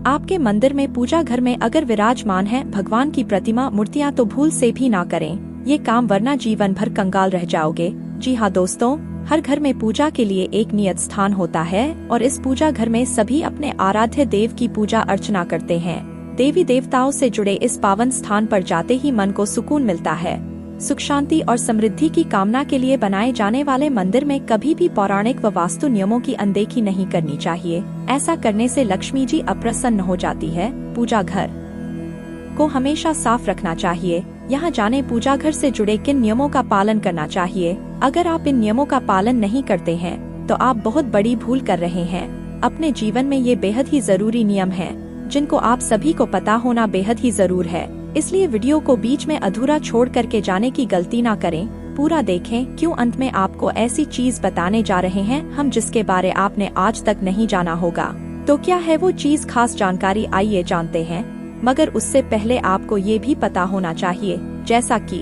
आपके मंदिर में पूजा घर में अगर विराजमान है भगवान की प्रतिमा मूर्तियाँ तो भूल से भी ना करें ये काम, वरना जीवन भर कंगाल रह जाओगे। जी हाँ दोस्तों, हर घर में पूजा के लिए एक नियत स्थान होता है और इस पूजा घर में सभी अपने आराध्य देव की पूजा अर्चना करते हैं। देवी देवताओं से जुड़े इस पावन स्थान पर जाते ही मन को सुकून मिलता है। सुख शांति और समृद्धि की कामना के लिए बनाए जाने वाले मंदिर में कभी भी पौराणिक व वास्तु नियमों की अनदेखी नहीं करनी चाहिए। ऐसा करने से लक्ष्मी जी अप्रसन्न हो जाती है। पूजा घर को हमेशा साफ रखना चाहिए। यहाँ जाने पूजा घर से जुड़े किन नियमों का पालन करना चाहिए। अगर आप इन नियमों का पालन नहीं करते हैं तो आप बहुत बड़ी भूल कर रहे हैं। अपने जीवन में ये बेहद ही जरूरी नियम हैं, जिनको आप सभी को पता होना बेहद ही जरूर है। इसलिए वीडियो को बीच में अधूरा छोड़ करके जाने की गलती ना करें, पूरा देखें। क्यों अंत में आपको ऐसी चीज बताने जा रहे हैं हम जिसके बारे आपने आज तक नहीं जाना होगा। तो क्या है वो चीज, खास जानकारी, आइए जानते हैं। मगर उससे पहले आपको ये भी पता होना चाहिए, जैसा कि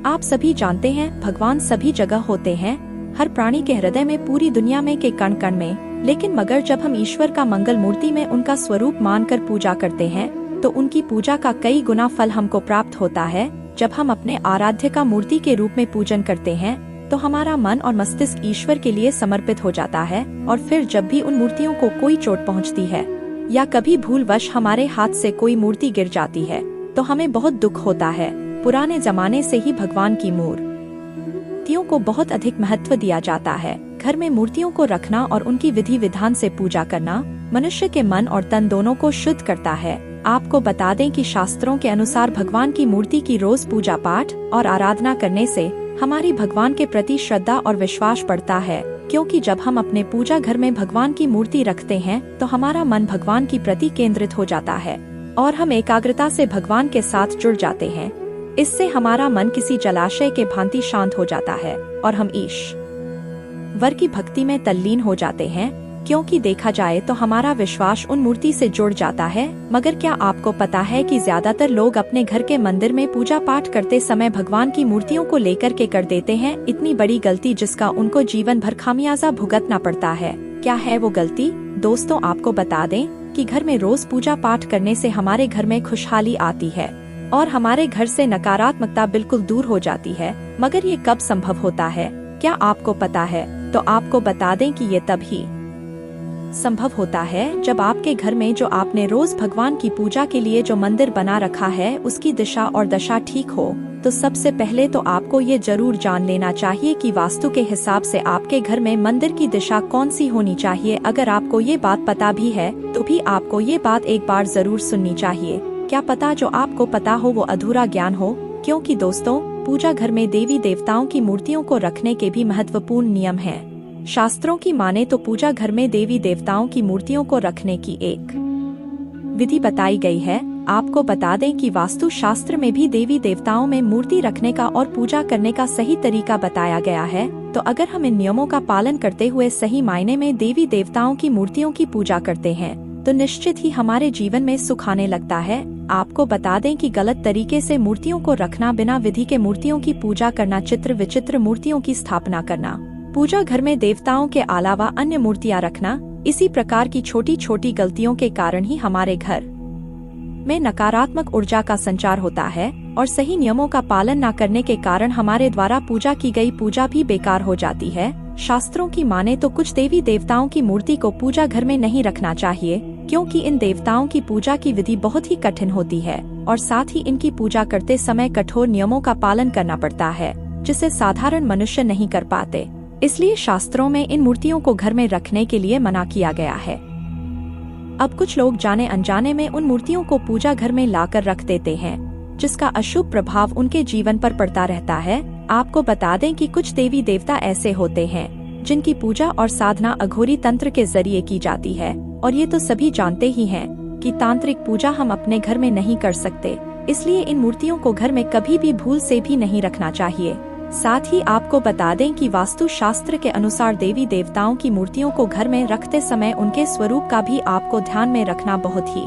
आप सभी जानते हैं भगवान सभी जगह होते हैं, हर प्राणी के हृदय में, पूरी दुनिया में के कण कण में। लेकिन मगर जब हम ईश्वर का मंगल मूर्ति में उनका स्वरूप मानकर पूजा करते हैं तो उनकी पूजा का कई गुना फल हमको प्राप्त होता है। जब हम अपने आराध्य का मूर्ति के रूप में पूजन करते हैं तो हमारा मन और मस्तिष्क ईश्वर के लिए समर्पित हो जाता है। और फिर जब भी उन मूर्तियों को कोई चोट पहुंचती है या कभी भूलवश हमारे हाथ से कोई मूर्ति गिर जाती है तो हमें बहुत दुख होता है। पुराने जमाने से ही भगवान की मूर्तियों को बहुत अधिक महत्व दिया जाता है। घर में मूर्तियों को रखना और उनकी विधि विधान से पूजा करना मनुष्य के मन और तन दोनों को शुद्ध करता है। आपको बता दें कि शास्त्रों के अनुसार भगवान की मूर्ति की रोज पूजा पाठ और आराधना करने से हमारी भगवान के प्रति श्रद्धा और विश्वास बढ़ता है। क्योंकि जब हम अपने पूजा घर में भगवान की मूर्ति रखते हैं तो हमारा मन भगवान की प्रति केंद्रित हो जाता है और हम एकाग्रता से भगवान के साथ जुड़ जाते हैं। इससे हमारा मन किसी जलाशय के भांति शांत हो जाता है और हम ईश्वर की भक्ति में तल्लीन हो जाते हैं। क्योंकि देखा जाए तो हमारा विश्वास उन मूर्ति से जुड़ जाता है। मगर क्या आपको पता है कि ज्यादातर लोग अपने घर के मंदिर में पूजा पाठ करते समय भगवान की मूर्तियों को लेकर के कर देते हैं इतनी बड़ी गलती, जिसका उनको जीवन भर खामियाजा भुगतना पड़ता है। क्या है वो गलती? दोस्तों, आपको बता दें कि घर में रोज पूजा पाठ करने से हमारे घर में खुशहाली आती है और हमारे घर से नकारात्मकता बिल्कुल दूर हो जाती है। मगर ये कब संभव होता है, क्या आपको पता है? तो आपको बता दें कि ये तभी संभव होता है जब आपके घर में जो आपने रोज भगवान की पूजा के लिए जो मंदिर बना रखा है उसकी दिशा और दशा ठीक हो। तो सबसे पहले तो आपको ये जरूर जान लेना चाहिए कि वास्तु के हिसाब से आपके घर में मंदिर की दिशा कौन सी होनी चाहिए। अगर आपको ये बात पता भी है तो भी आपको ये बात एक बार जरूर सुननी चाहिए। क्या पता जो आपको पता हो वो अधूरा ज्ञान हो। क्योंकि दोस्तों, पूजा घर में देवी देवताओं की मूर्तियों को रखने के भी महत्वपूर्ण नियम हैं। शास्त्रों की माने तो पूजा घर में देवी देवताओं की मूर्तियों को रखने की एक विधि बताई गई है। आपको बता दें कि वास्तु शास्त्र में भी देवी देवताओं में मूर्ति रखने का और पूजा करने का सही तरीका बताया गया है। तो अगर हम इन नियमों का पालन करते हुए सही मायने में देवी देवताओं की मूर्तियों की पूजा करते हैं तो निश्चित ही हमारे जीवन में सुख आने लगता है। आपको बता दें कि गलत तरीके से मूर्तियों को रखना, बिना विधि के मूर्तियों की पूजा करना, चित्र विचित्र मूर्तियों की स्थापना करना, पूजा घर में देवताओं के अलावा अन्य मूर्तियां रखना, इसी प्रकार की छोटी छोटी गलतियों के कारण ही हमारे घर में नकारात्मक ऊर्जा का संचार होता है और सही नियमों का पालन न करने के कारण हमारे द्वारा पूजा की गई पूजा भी बेकार हो जाती है। शास्त्रों की माने तो कुछ देवी देवताओं की मूर्ति को पूजा घर में नहीं रखना चाहिए, क्योंकि इन देवताओं की पूजा की विधि बहुत ही कठिन होती है और साथ ही इनकी पूजा करते समय कठोर नियमों का पालन करना पड़ता है, जिसे साधारण मनुष्य नहीं कर पाते। इसलिए शास्त्रों में इन मूर्तियों को घर में रखने के लिए मना किया गया है। अब कुछ लोग जाने अनजाने में उन मूर्तियों को पूजा घर में लाकर रख देते हैं, जिसका अशुभ प्रभाव उनके जीवन पर पड़ता रहता है। आपको बता दें कि कुछ देवी देवता ऐसे होते हैं जिनकी पूजा और साधना अघोरी तंत्र के जरिए की जाती है और ये तो सभी जानते ही हैं कि तांत्रिक पूजा हम अपने घर में नहीं कर सकते। इसलिए इन मूर्तियों को घर में कभी भी भूल से भी नहीं रखना चाहिए। साथ ही आपको बता दें कि वास्तु शास्त्र के अनुसार देवी देवताओं की मूर्तियों को घर में रखते समय उनके स्वरूप का भी आपको ध्यान में रखना बहुत ही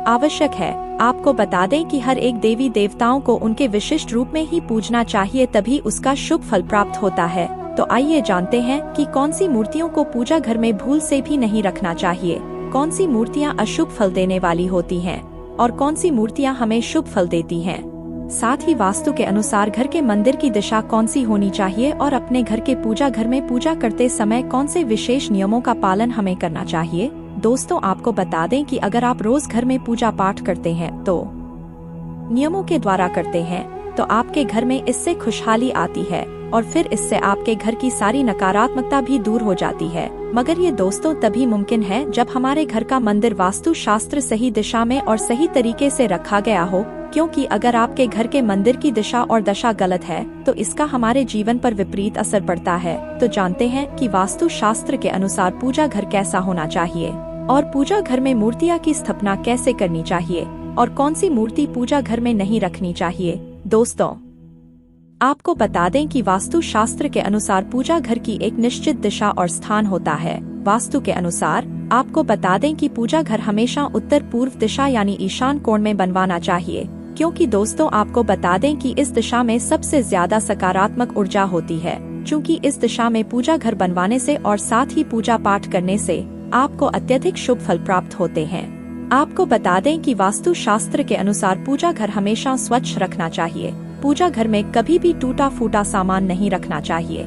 आवश्यक है। आपको बता दें कि हर एक देवी देवताओं को उनके विशिष्ट रूप में ही पूजना चाहिए, तभी उसका शुभ फल प्राप्त होता है। तो आइए जानते हैं कि कौन सी मूर्तियों को पूजा घर में भूल से भी नहीं रखना चाहिए। कौन सी मूर्तियाँ अशुभ फल देने वाली होती हैं और कौन सी मूर्तियाँ हमें शुभ फल देती हैं। साथ ही वास्तु के अनुसार घर के मंदिर की दिशा कौन सी होनी चाहिए और अपने घर के पूजा घर में पूजा करते समय कौन से विशेष नियमों का पालन हमें करना चाहिए। दोस्तों, आपको बता दें कि अगर आप रोज घर में पूजा पाठ करते हैं तो नियमों के द्वारा करते हैं तो आपके घर में इससे खुशहाली आती है और फिर इससे आपके घर की सारी नकारात्मकता भी दूर हो जाती है। मगर ये दोस्तों तभी मुमकिन है जब हमारे घर का मंदिर वास्तु शास्त्र सही दिशा में और सही तरीके से रखा गया हो, क्योंकि अगर आपके घर के मंदिर की दिशा और दशा गलत है तो इसका हमारे जीवन पर विपरीत असर पड़ता है। तो जानते हैं कि वास्तु शास्त्र के अनुसार पूजा घर कैसा होना चाहिए और पूजा घर में मूर्तियाँ की स्थापना कैसे करनी चाहिए और कौन सी मूर्ति पूजा घर में नहीं रखनी चाहिए। दोस्तों, आपको बता दें कि वास्तु शास्त्र के अनुसार पूजा घर की एक निश्चित दिशा और स्थान होता है। वास्तु के अनुसार आपको बता दें कि पूजा घर हमेशा उत्तर पूर्व दिशा यानी ईशान कोण में बनवाना चाहिए, क्योंकि दोस्तों आपको बता दें कि इस दिशा में सबसे ज्यादा सकारात्मक ऊर्जा होती है। चूँकि इस दिशा में पूजा घर बनवाने से और साथ ही पूजा पाठ करने से आपको अत्यधिक शुभ फल प्राप्त होते हैं। आपको बता दें कि वास्तु शास्त्र के अनुसार पूजा घर हमेशा स्वच्छ रखना चाहिए। पूजा घर में कभी भी टूटा फूटा सामान नहीं रखना चाहिए।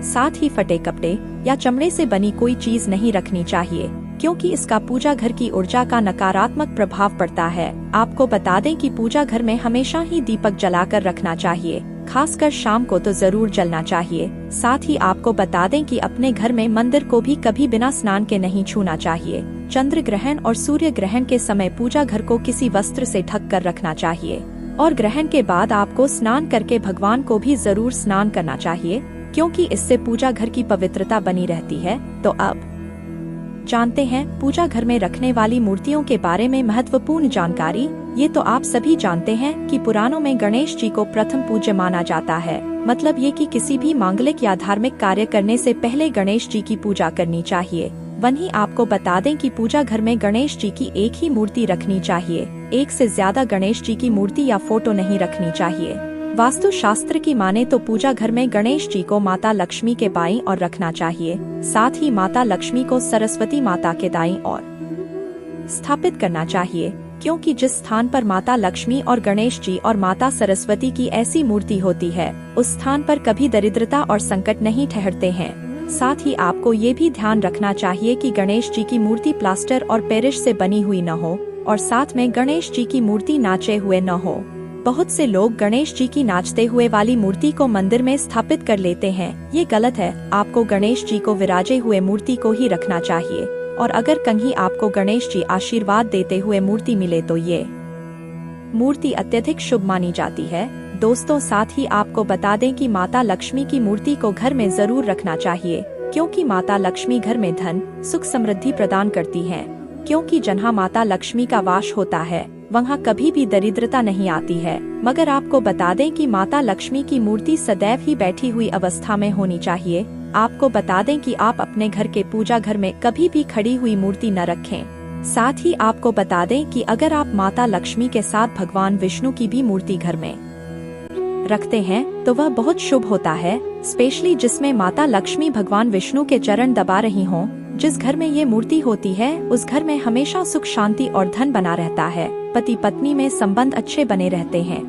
साथ ही फटे कपड़े या चमड़े से बनी कोई चीज नहीं रखनी चाहिए, क्योंकि इसका पूजा घर की ऊर्जा का नकारात्मक प्रभाव पड़ता है। आपको बता दें कि पूजा घर में हमेशा ही दीपक जलाकर रखना चाहिए, खासकर शाम को तो जरूर जलना चाहिए। साथ ही आपको बता दें कि अपने घर में मंदिर को भी कभी बिना स्नान के नहीं छूना चाहिए। चंद्र ग्रहण और सूर्य ग्रहण के समय पूजा घर को किसी वस्त्र से ढक कर रखना चाहिए और ग्रहण के बाद आपको स्नान करके भगवान को भी जरूर स्नान करना चाहिए, क्योंकि इससे पूजा घर की पवित्रता बनी रहती है। तो अब जानते हैं पूजा घर में रखने वाली मूर्तियों के बारे में महत्वपूर्ण जानकारी। ये तो आप सभी जानते हैं कि पुराणों में गणेश जी को प्रथम पूज्य माना जाता है। मतलब ये कि किसी भी मांगलिक या धार्मिक कार्य करने से पहले गणेश जी की पूजा करनी चाहिए। वहीं आपको बता दें कि पूजा घर में गणेश जी की एक ही मूर्ति रखनी चाहिए, एक से ज्यादा गणेश जी की मूर्ति या फोटो नहीं रखनी चाहिए। वास्तु शास्त्र की माने तो पूजा घर में गणेश जी को माता लक्ष्मी के बाईं ओर रखना चाहिए। साथ ही माता लक्ष्मी को सरस्वती माता के दाईं ओर स्थापित करना चाहिए, क्योंकि जिस स्थान पर माता लक्ष्मी और गणेश जी और माता सरस्वती की ऐसी मूर्ति होती है उस स्थान पर कभी दरिद्रता और संकट नहीं ठहरते हैं। साथ ही आपको ये भी ध्यान रखना चाहिए कि गणेश जी की मूर्ति प्लास्टर और पेरिश से बनी हुई न हो और साथ में गणेश जी की मूर्ति नाचे हुए न हो। बहुत से लोग गणेश जी की नाचते हुए वाली मूर्ति को मंदिर में स्थापित कर लेते हैं, ये गलत है। आपको गणेश जी को विराजे हुए मूर्ति को ही रखना चाहिए और अगर कहीं आपको गणेश जी आशीर्वाद देते हुए मूर्ति मिले तो ये मूर्ति अत्यधिक शुभ मानी जाती है। दोस्तों, साथ ही आपको बता दें कि माता लक्ष्मी की मूर्ति को घर में जरूर रखना चाहिए, क्योंकि माता लक्ष्मी घर में धन सुख समृद्धि प्रदान करती हैं। क्योंकि जहाँ माता लक्ष्मी का वास होता है वहाँ कभी भी दरिद्रता नहीं आती है। मगर आपको बता दें कि माता लक्ष्मी की मूर्ति सदैव ही बैठी हुई अवस्था में होनी चाहिए। आपको बता दें कि आप अपने घर के पूजा घर में कभी भी खड़ी हुई मूर्ति न रखें। साथ ही आपको बता दें कि अगर आप माता लक्ष्मी के साथ भगवान विष्णु की भी मूर्ति घर में रखते हैं तो वह बहुत शुभ होता है, स्पेशली जिसमें माता लक्ष्मी भगवान विष्णु के चरण दबा रही हों। जिस घर में ये मूर्ति होती है उस घर में हमेशा सुख शांति और धन बना रहता है। पति पत्नी में संबंध अच्छे बने रहते हैं।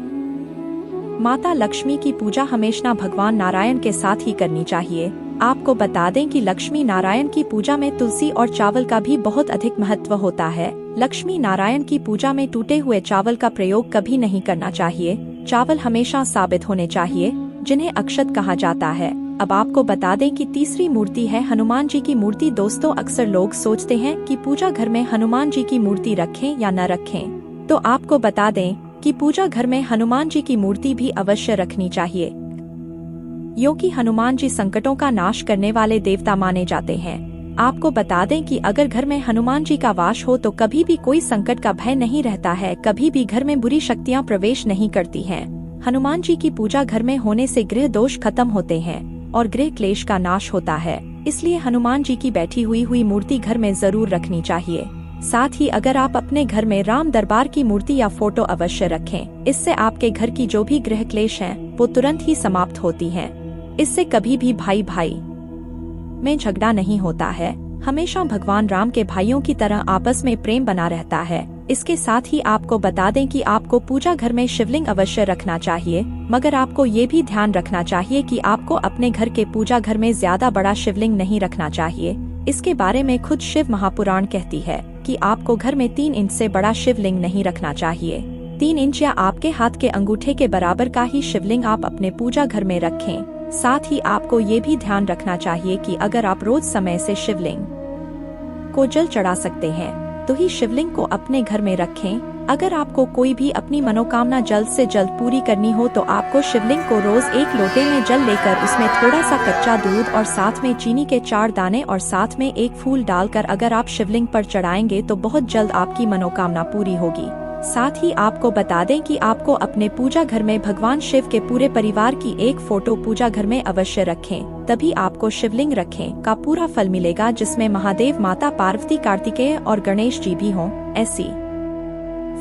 माता लक्ष्मी की पूजा हमेशा भगवान नारायण के साथ ही करनी चाहिए। आपको बता दें कि लक्ष्मी नारायण की पूजा में तुलसी और चावल का भी बहुत अधिक महत्व होता है। लक्ष्मी नारायण की पूजा में टूटे हुए चावल का प्रयोग कभी नहीं करना चाहिए। चावल हमेशा साबित होने चाहिए, जिन्हें अक्षत कहा जाता है। अब आपको बता दें कि तीसरी मूर्ति है हनुमान जी की मूर्ति। दोस्तों, अक्सर लोग सोचते हैं कि पूजा घर में हनुमान जी की मूर्ति रखें या न रखें, तो आपको बता दें कि पूजा घर में हनुमान जी की मूर्ति भी अवश्य रखनी चाहिए, क्योंकि हनुमान जी संकटों का नाश करने वाले देवता माने जाते हैं। आपको बता दें कि अगर घर में हनुमान जी का वास हो तो कभी भी कोई संकट का भय नहीं रहता है, कभी भी घर में बुरी शक्तियां प्रवेश नहीं करती हैं। हनुमान जी की पूजा घर में होने से गृह दोष खत्म होते हैं और गृह क्लेश का नाश होता है। इसलिए हनुमान जी की बैठी हुई मूर्ति घर में जरूर रखनी चाहिए। साथ ही अगर आप अपने घर में राम दरबार की मूर्ति या फोटो अवश्य रखें। इससे आपके घर की जो भी गृह क्लेश हैं, वो तुरंत ही समाप्त होती हैं। इससे कभी भी भाई भाई में झगड़ा नहीं होता है। हमेशा भगवान राम के भाइयों की तरह आपस में प्रेम बना रहता है। इसके साथ ही आपको बता दें कि आपको पूजा घर में शिवलिंग अवश्य रखना चाहिए, मगर आपको ये भी ध्यान रखना चाहिए कि आपको अपने घर के पूजा घर में ज्यादा बड़ा शिवलिंग नहीं रखना चाहिए। इसके बारे में खुद शिव महापुराण कहती है कि आपको घर में 3 इंच से बड़ा शिवलिंग नहीं रखना चाहिए। 3 इंच या आपके हाथ के अंगूठे के बराबर का ही शिवलिंग आप अपने पूजा घर में रखें। साथ ही आपको ये भी ध्यान रखना चाहिए कि अगर आप रोज समय से शिवलिंग को जल चढ़ा सकते हैं तो ही शिवलिंग को अपने घर में रखें। अगर आपको कोई भी अपनी मनोकामना जल्द से जल्द पूरी करनी हो तो आपको शिवलिंग को रोज एक लोटे में जल लेकर उसमें थोड़ा सा कच्चा दूध और साथ में चीनी के 4 दाने और साथ में एक फूल डालकर अगर आप शिवलिंग पर चढ़ाएंगे तो बहुत जल्द आपकी मनोकामना पूरी होगी। साथ ही आपको बता दें कि आपको अपने पूजा घर में भगवान शिव के पूरे परिवार की एक फोटो पूजा घर में अवश्य रखें, तभी आपको शिवलिंग रखें का पूरा फल मिलेगा, जिसमें महादेव, माता पार्वती, कार्तिकेय और गणेश जी भी हों। ऐसी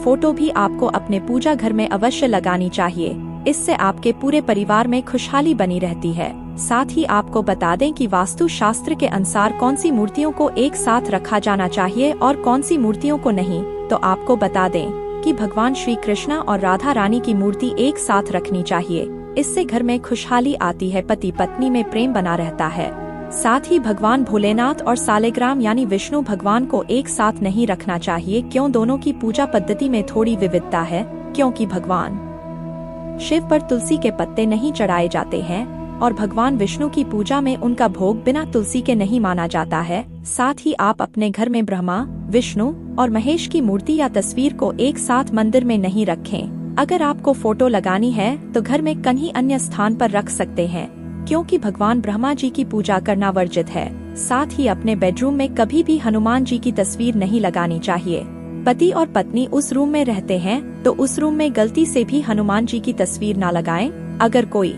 फोटो भी आपको अपने पूजा घर में अवश्य लगानी चाहिए। इससे आपके पूरे परिवार में खुशहाली बनी रहती है। साथ ही आपको बता दें कि वास्तु शास्त्र के अनुसार कौन सी मूर्तियों को एक साथ रखा जाना चाहिए और कौन सी मूर्तियों को नहीं। तो आपको बता दें कि भगवान श्री कृष्णा और राधा रानी की मूर्ति एक साथ रखनी चाहिए। इससे घर में खुशहाली आती है, पति पत्नी में प्रेम बना रहता है। साथ ही भगवान भोलेनाथ और सालेग्राम यानी विष्णु भगवान को एक साथ नहीं रखना चाहिए। क्यों? दोनों की पूजा पद्धति में थोड़ी विविधता है, क्योंकि भगवान शिव पर तुलसी के पत्ते नहीं चढ़ाए जाते हैं और भगवान विष्णु की पूजा में उनका भोग बिना तुलसी के नहीं माना जाता है। साथ ही आप अपने घर में ब्रह्मा, विष्णु और महेश की मूर्ति या तस्वीर को एक साथ मंदिर में नहीं रखें। अगर आपको फोटो लगानी है तो घर में कहीं अन्य स्थान पर रख सकते हैं, क्योंकि भगवान ब्रह्मा जी की पूजा करना वर्जित है। साथ ही अपने बेडरूम में कभी भी हनुमान जी की तस्वीर नहीं लगानी चाहिए। पति और पत्नी उस रूम में रहते हैं तो उस रूम में गलती से भी हनुमान जी की तस्वीर ना लगाएं। अगर कोई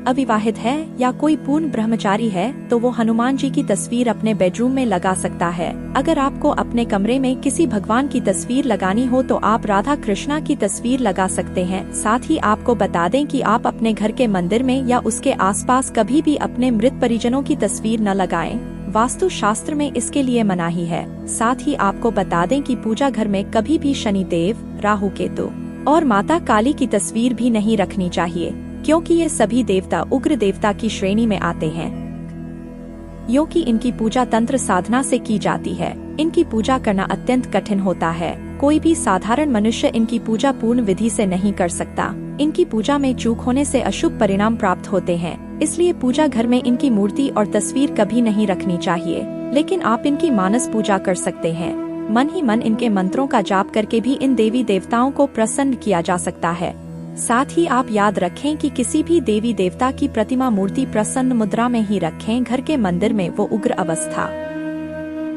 अविवाहित है या कोई पूर्ण ब्रह्मचारी है तो वो हनुमान जी की तस्वीर अपने बेडरूम में लगा सकता है। अगर आपको अपने कमरे में किसी भगवान की तस्वीर लगानी हो तो आप राधा कृष्णा की तस्वीर लगा सकते हैं। साथ ही आपको बता दें कि आप अपने घर के मंदिर में या उसके आसपास कभी भी अपने मृत परिजनों की तस्वीर न लगाएं। वास्तु शास्त्र में इसके लिए मनाही है। साथ ही आपको बता दें कि पूजा घर में कभी भी शनि देव, राहु केतु और माता काली की तस्वीर भी नहीं रखनी चाहिए, क्योंकि ये सभी देवता उग्र देवता की श्रेणी में आते हैं। क्योंकि इनकी पूजा तंत्र साधना से की जाती है। इनकी पूजा करना अत्यंत कठिन होता है। कोई भी साधारण मनुष्य इनकी पूजा पूर्ण विधि से नहीं कर सकता। इनकी पूजा में चूक होने से अशुभ परिणाम प्राप्त होते हैं। इसलिए पूजा घर में इनकी मूर्ति और तस्वीर कभी नहीं रखनी चाहिए। लेकिन आप इनकी मानस पूजा कर सकते हैं। मन ही मन इनके मंत्रों का जाप करके भी इन देवी देवताओं को प्रसन्न किया जा सकता है। साथ ही आप याद रखें कि किसी भी देवी देवता की प्रतिमा मूर्ति प्रसन्न मुद्रा में ही रखें। घर के मंदिर में वो उग्र अवस्था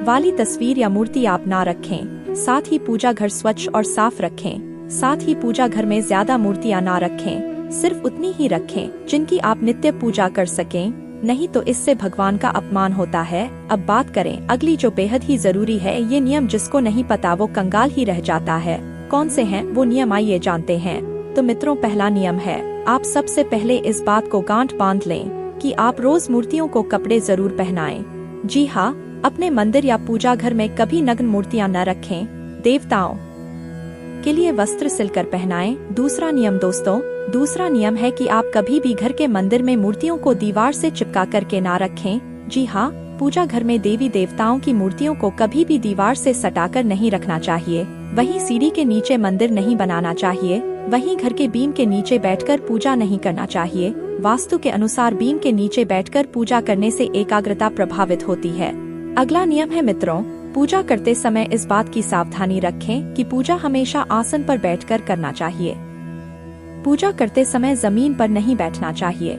वाली तस्वीर या मूर्ति आप ना रखें। साथ ही पूजा घर स्वच्छ और साफ रखें। साथ ही पूजा घर में ज्यादा मूर्तियां ना रखें, सिर्फ उतनी ही रखें जिनकी आप नित्य पूजा कर सकें, नहीं तो इससे भगवान का अपमान होता है। अब बात करें अगली, जो बेहद ही जरूरी है। ये नियम जिसको नहीं पता वो कंगाल ही रह जाता है। कौन से हैं वो नियम, आइए जानते हैं। तो मित्रों, पहला नियम है, आप सबसे पहले इस बात को गांठ बांध लें कि आप रोज मूर्तियों को कपड़े जरूर पहनाएं। जी हाँ, अपने मंदिर या पूजा घर में कभी नग्न मूर्तियां न रखें। देवताओं के लिए वस्त्र सिलकर पहनाएं। दूसरा नियम है कि आप कभी भी घर के मंदिर में मूर्तियों को दीवार से चिपका करके ना रखें। जी हाँ, पूजा घर में देवी देवताओं की मूर्तियों को कभी भी दीवार से सटाकर नहीं रखना चाहिए। वहीं सीढ़ी के नीचे मंदिर नहीं बनाना चाहिए। वहीं घर के बीम के नीचे बैठकर पूजा नहीं करना चाहिए। वास्तु के अनुसार बीम के नीचे बैठकर पूजा करने से एकाग्रता प्रभावित होती है। अगला नियम है मित्रों, पूजा करते समय इस बात की सावधानी रखें कि पूजा हमेशा आसन पर बैठकर करना चाहिए। पूजा करते समय जमीन पर नहीं बैठना चाहिए।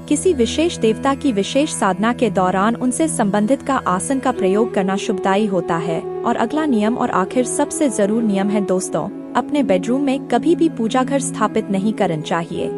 किसी विशेष देवता की विशेष साधना के दौरान उनसे संबंधित का आसन का प्रयोग करना शुभदायी होता है। और अगला नियम और आखिर सबसे जरूर नियम है दोस्तों, अपने बेडरूम में कभी भी पूजा घर स्थापित नहीं करना चाहिए।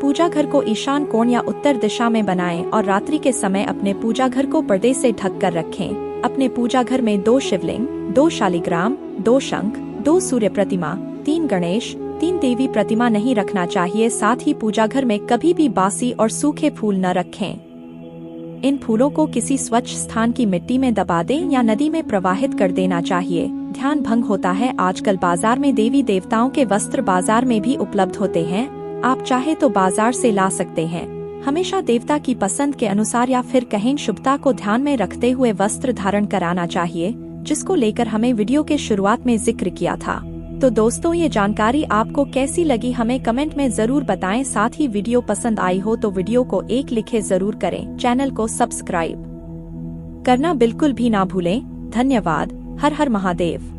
पूजा घर को ईशान कोण या उत्तर दिशा में बनाएं और रात्रि के समय अपने पूजा घर को पर्दे से ढक कर रखें। अपने पूजा घर में 2 शिवलिंग, 2 शालिग्राम, 2 शंख, 2 सूर्य प्रतिमा, 3 गणेश, 3 देवी प्रतिमा नहीं रखना चाहिए। साथ ही पूजा घर में कभी भी बासी और सूखे फूल न रखें। इन फूलों को किसी स्वच्छ स्थान की मिट्टी में दबा दें या नदी में प्रवाहित कर देना चाहिए। ध्यान भंग होता है। आजकल बाजार में देवी देवताओं के वस्त्र बाजार में भी उपलब्ध होते हैं, आप चाहे तो बाजार से ला सकते हैं। हमेशा देवता की पसंद के अनुसार या फिर कहें शुभता को ध्यान में रखते हुए वस्त्र धारण कराना चाहिए, जिसको लेकर हमें वीडियो के शुरुआत में जिक्र किया था। तो दोस्तों, ये जानकारी आपको कैसी लगी हमें कमेंट में जरूर बताएं। साथ ही वीडियो पसंद आई हो तो वीडियो को एक लिखे जरूर करें। चैनल को सब्सक्राइब करना बिल्कुल भी ना भूलें। धन्यवाद। हर हर महादेव।